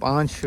5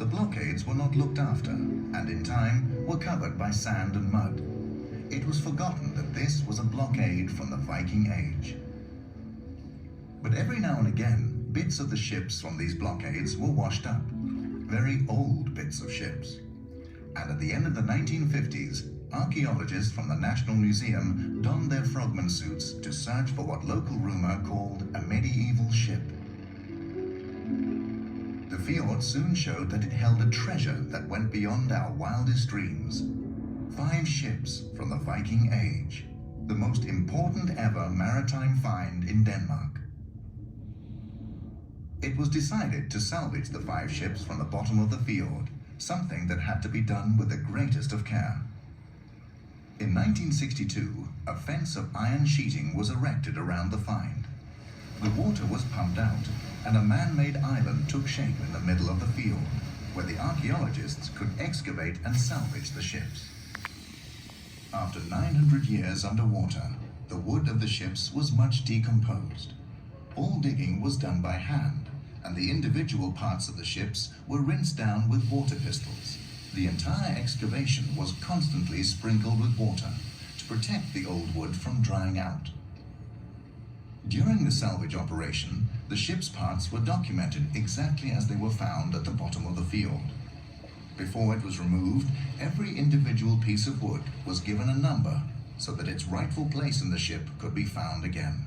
The blockades were not looked after, and in time were covered by sand and mud. It was forgotten that this was a blockade from the Viking age. But every now and again, bits of the ships from these blockades were washed up. Very old bits of ships. And at the end of the 1950s, archaeologists from the National Museum donned their frogman suits to search for what local rumor called a medieval ship. The fjord soon showed that it held a treasure that went beyond our wildest dreams. 5 ships from the Viking age, the most important ever maritime find in Denmark. It was decided to salvage the 5 ships from the bottom of the fjord, something that had to be done with the greatest of care. In 1962, a fence of iron sheeting was erected around the find. The water was pumped out, and a man-made island took shape in the middle of the fjord, where the archaeologists could excavate and salvage the ships. After 900 years underwater, the wood of the ships was much decomposed. All digging was done by hand, and the individual parts of the ships were rinsed down with water pistols. The entire excavation was constantly sprinkled with water to protect the old wood from drying out. During the salvage operation, the ship's parts were documented exactly as they were found at the bottom of the fjord. Before it was removed, every individual piece of wood was given a number so that its rightful place in the ship could be found again.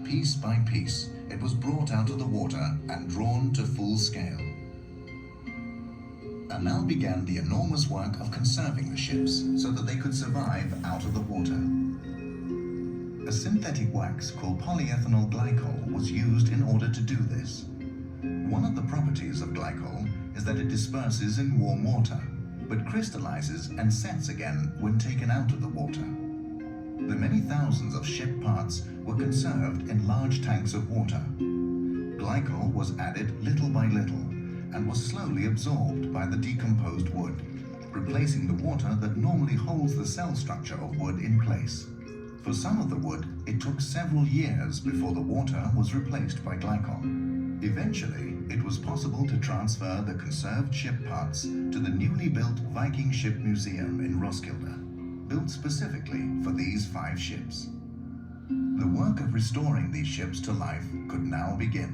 Piece by piece, it was brought out of the water and drawn to full scale. And now began the enormous work of conserving the ships so that they could survive out of the water. A synthetic wax called polyethanol glycol was used in order to do this. One of the properties of glycol is that it disperses in warm water, but crystallizes and sets again when taken out of the water. The many thousands of ship parts were conserved in large tanks of water. Glycol was added little by little and was slowly absorbed by the decomposed wood, replacing the water that normally holds the cell structure of wood in place. For some of the wood, it took several years before the water was replaced by glycol. Eventually, it was possible to transfer the conserved ship parts to the newly built Viking ship museum in Roskilde, built specifically for these 5 ships. The work of restoring these ships to life could now begin.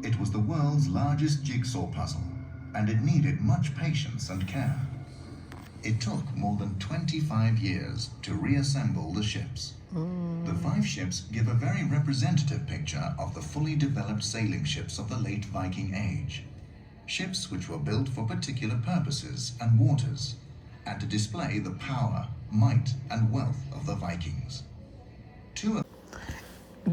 It was the world's largest jigsaw puzzle, and it needed much patience and care. It took more than 25 years to reassemble the ships. The 5 ships give a very representative picture of the fully developed sailing ships of the late Viking age. Ships which were built for particular purposes and waters, and to display the power, might and wealth of the Vikings.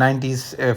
90s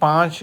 5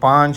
5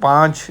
5